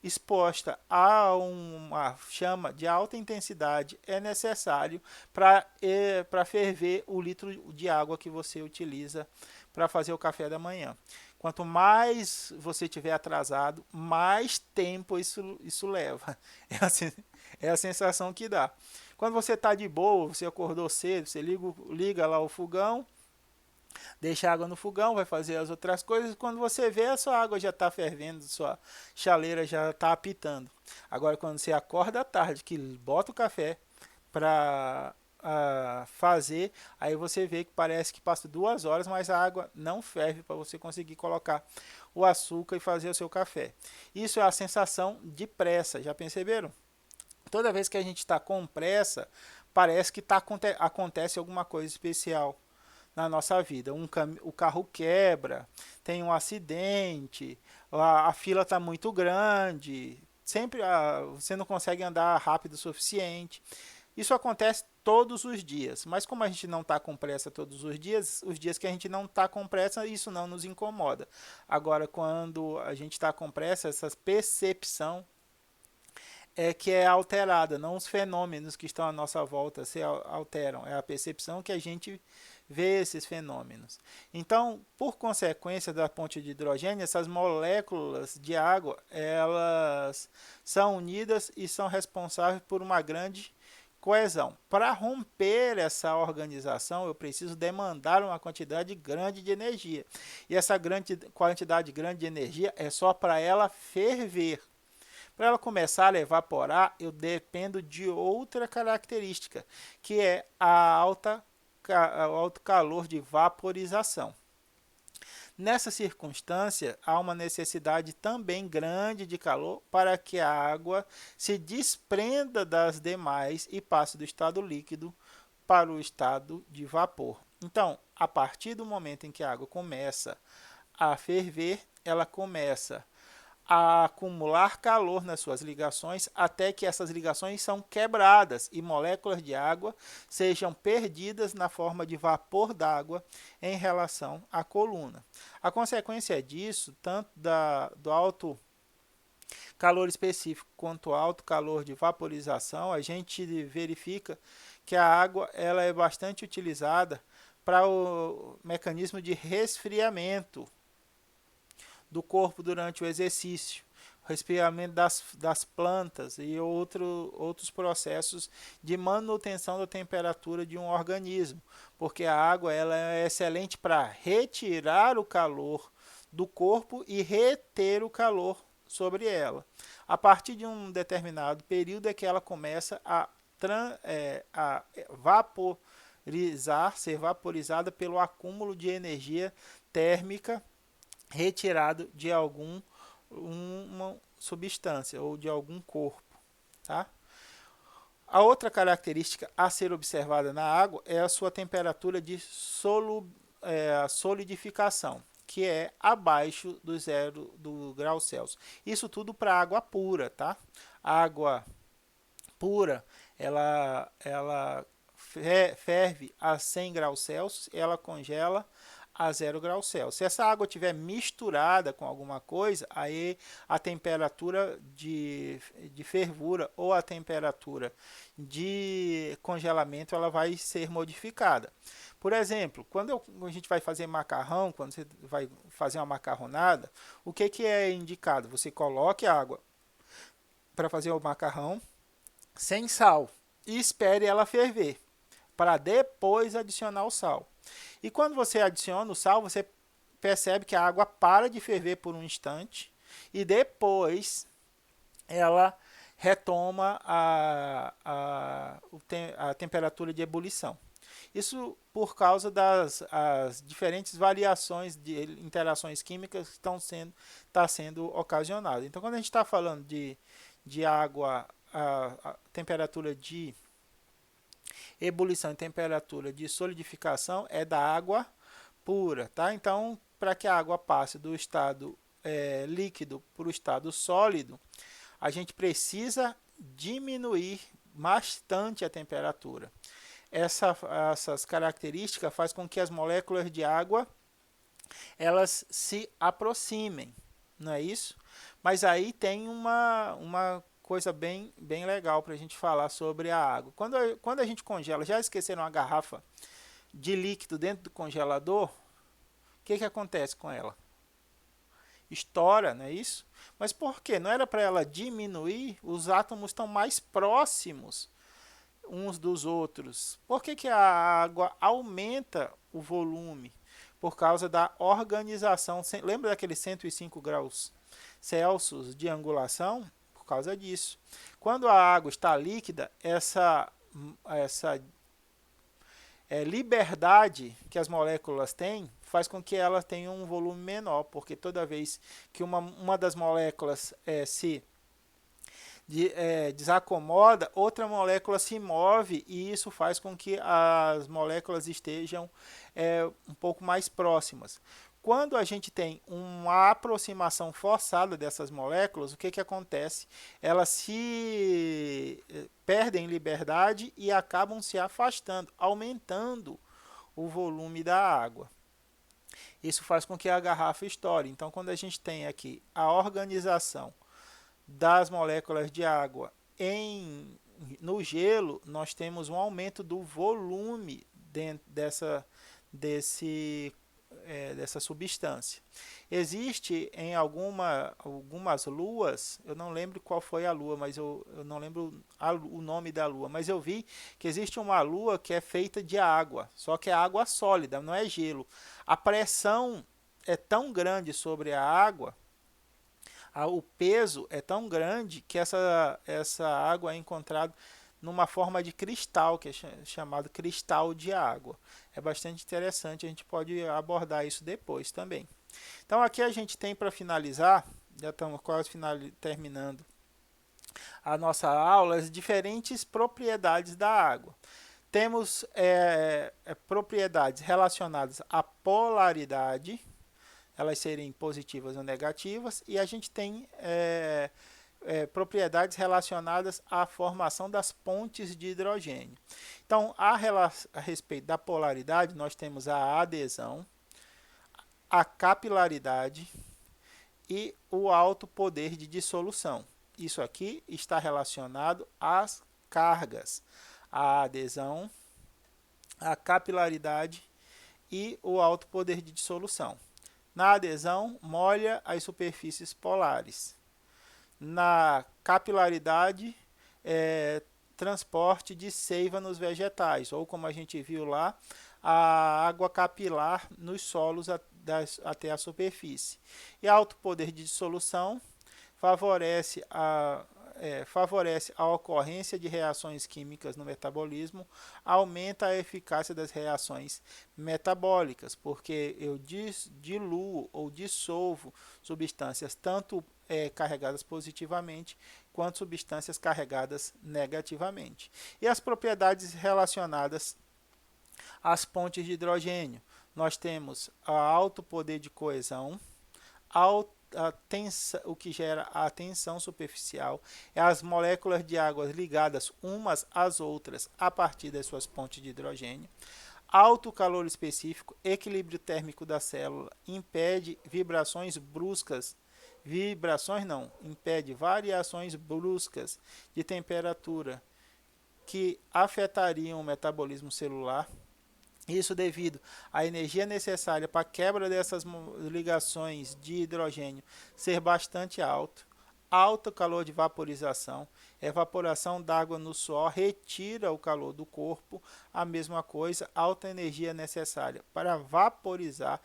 exposta a uma chama de alta intensidade é necessário para ferver o litro de água que você utiliza para fazer o café da manhã. Quanto mais você tiver atrasado, mais tempo isso leva. É a sensação que dá. Quando você está de boa, você acordou cedo, você liga lá o fogão, deixa a água no fogão, vai fazer as outras coisas. Quando você vê, a sua água já está fervendo, sua chaleira já está apitando. Agora, quando você acorda à tarde, que bota o café para fazer, aí você vê que parece que passa 2 horas, mas a água não ferve para você conseguir colocar o açúcar e fazer o seu café. Isso é a sensação de pressa, já perceberam? Toda vez que a gente está com pressa, parece que acontece alguma coisa especial na nossa vida. O carro quebra, tem um acidente, a fila está muito grande, sempre você não consegue andar rápido o suficiente. Isso acontece todos os dias, mas como a gente não está com pressa todos os dias que a gente não está com pressa, isso não nos incomoda. Agora, quando a gente está com pressa, essa percepção que é alterada, não os fenômenos que estão à nossa volta se alteram, é a percepção que a gente vê esses fenômenos. Então, por consequência da ponte de hidrogênio, essas moléculas de água, elas são unidas e são responsáveis por uma grande coesão. Para romper essa organização, eu preciso demandar uma quantidade grande de energia. E essa quantidade grande de energia é só para ela ferver. Para ela começar a evaporar, eu dependo de outra característica, que é o alto calor de vaporização. Nessa circunstância, há uma necessidade também grande de calor para que a água se desprenda das demais e passe do estado líquido para o estado de vapor. Então, a partir do momento em que a água começa a ferver, ela começa a acumular calor nas suas ligações até que essas ligações são quebradas e moléculas de água sejam perdidas na forma de vapor d'água em relação à coluna. A consequência disso, tanto do alto calor específico quanto alto calor de vaporização, a gente verifica que a água ela é bastante utilizada para o mecanismo de resfriamento do corpo durante o exercício, resfriamento das plantas e outros processos de manutenção da temperatura de um organismo, porque a água ela é excelente para retirar o calor do corpo e reter o calor sobre ela. A partir de um determinado período é que ela começa a vaporizar, ser vaporizada pelo acúmulo de energia térmica retirado de uma substância ou de algum corpo, tá? A outra característica a ser observada na água é a sua temperatura de solidificação, que é abaixo do 0 grau Celsius. Isso tudo para água pura, tá? A água pura, ela ferve a 100 graus Celsius, ela congela a 0 grau Celsius. Se essa água estiver misturada com alguma coisa, aí a temperatura de fervura ou a temperatura de congelamento ela vai ser modificada. Por exemplo, quando a gente vai fazer macarrão, quando você vai fazer uma macarronada, o que é indicado? Você coloque água para fazer o macarrão sem sal e espere ela ferver, para depois adicionar o sal. E quando você adiciona o sal, você percebe que a água para de ferver por um instante e depois ela retoma a temperatura de ebulição. Isso por causa das diferentes variações de interações químicas que estão sendo ocasionadas. Então, quando a gente está falando de água, a temperatura de ebulição e temperatura de solidificação é da água pura, tá? Então, para que a água passe do estado líquido para o estado sólido, a gente precisa diminuir bastante a temperatura. Essas características fazem com que as moléculas de água elas se aproximem, não é isso? Mas aí tem uma coisa bem legal para a gente falar sobre a água. Quando a gente congela, já esqueceram a garrafa de líquido dentro do congelador? O que acontece com ela? Estoura, não é isso? Mas por quê? Não era para ela diminuir? Os átomos estão mais próximos uns dos outros. Por que a água aumenta o volume? Por causa da organização. Lembra daqueles 105 graus Celsius de angulação? Por causa disso. Quando a água está líquida, essa liberdade que as moléculas têm faz com que elas tenham um volume menor, porque toda vez que uma das moléculas se desacomoda, outra molécula se move e isso faz com que as moléculas estejam um pouco mais próximas. Quando a gente tem uma aproximação forçada dessas moléculas, o que acontece? Elas se perdem liberdade e acabam se afastando, aumentando o volume da água. Isso faz com que a garrafa estoure. Então, quando a gente tem aqui a organização das moléculas de água no gelo, nós temos um aumento do volume dessa substância. Existe em algumas luas, eu não lembro qual foi a lua, mas eu não lembro o nome da lua, mas eu vi que existe uma lua que é feita de água, só que é água sólida, não é gelo. A pressão é tão grande sobre a água, o peso é tão grande que essa água é encontrada numa forma de cristal, que é chamado cristal de água. É bastante interessante, a gente pode abordar isso depois também. Então aqui a gente tem, para finalizar, já estamos quase terminando a nossa aula, as diferentes propriedades da água. Temos propriedades relacionadas à polaridade, elas serem positivas ou negativas, e a gente tem propriedades relacionadas à formação das pontes de hidrogênio. Então, a respeito da polaridade, nós temos a adesão, a capilaridade e o alto poder de dissolução. Isso aqui está relacionado às cargas, a adesão, a capilaridade e o alto poder de dissolução. Na adesão, molha as superfícies polares. Na capilaridade, transporte de seiva nos vegetais, ou como a gente viu lá, a água capilar nos solos até a superfície. E alto poder de dissolução favorece a ocorrência de reações químicas no metabolismo, aumenta a eficácia das reações metabólicas, porque eu diluo ou dissolvo substâncias tanto carregadas positivamente quanto substâncias carregadas negativamente. E as propriedades relacionadas às pontes de hidrogênio. Nós temos alto poder de coesão, o que gera a tensão superficial, é as moléculas de água ligadas umas às outras a partir das suas pontes de hidrogênio. Alto calor específico, equilíbrio térmico da célula, impede impede variações bruscas de temperatura que afetariam o metabolismo celular. Isso devido à energia necessária para a quebra dessas ligações de hidrogênio ser bastante alto calor de vaporização, evaporação d'água no suor retira o calor do corpo, a mesma coisa, alta energia necessária para vaporizar,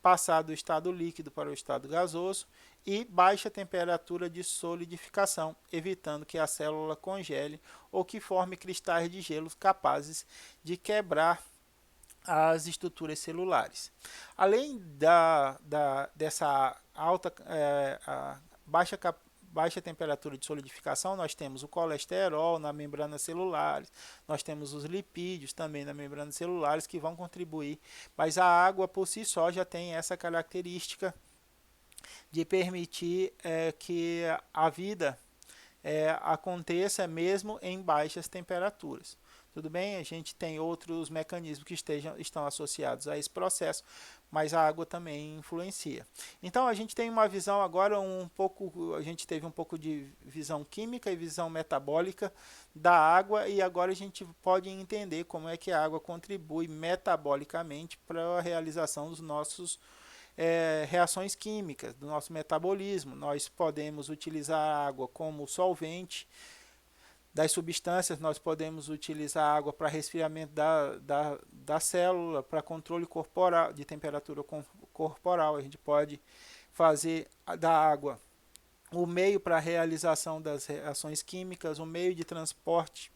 passar do estado líquido para o estado gasoso e baixa temperatura de solidificação, evitando que a célula congele ou que forme cristais de gelo capazes de quebrar as estruturas celulares. Além dessa baixa temperatura de solidificação, nós temos o colesterol na membrana celulares, nós temos os lipídios também na membrana celulares que vão contribuir, mas a água por si só já tem essa característica de permitir que a vida aconteça mesmo em baixas temperaturas. Tudo bem? A gente tem outros mecanismos que estão associados a esse processo, mas a água também influencia. Então a gente tem uma visão agora a gente teve um pouco de visão química e visão metabólica da água, e agora a gente pode entender como é que a água contribui metabolicamente para a realização dos nossos reações químicas, do nosso metabolismo. Nós podemos utilizar a água como solvente das substâncias, nós podemos utilizar a água para resfriamento da célula, para controle corporal, de temperatura corporal. A gente pode fazer da água o meio para a realização das reações químicas, o meio de transporte.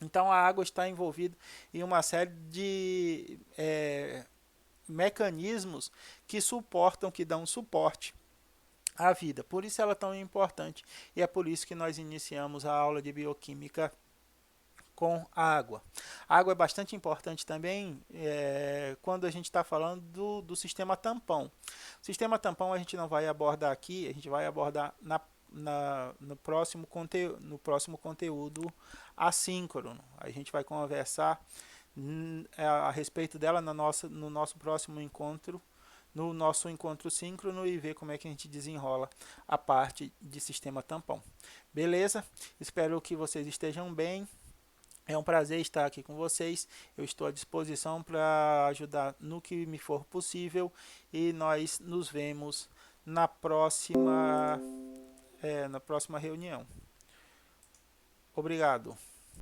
Então a água está envolvida em uma série de mecanismos que dão suporte à vida. Por isso ela é tão importante, e é por isso que nós iniciamos a aula de bioquímica com a água. A água é bastante importante também quando a gente está falando do sistema tampão. O sistema tampão a gente não vai abordar aqui, a gente vai abordar no próximo conteúdo assíncrono. A gente vai conversar a respeito dela no nosso próximo encontro, no nosso encontro síncrono, e ver como é que a gente desenrola a parte de sistema tampão. Beleza? Espero que vocês estejam bem. É um prazer estar aqui com vocês. Eu estou à disposição para ajudar no que me for possível, e nós nos vemos na próxima reunião. Obrigado.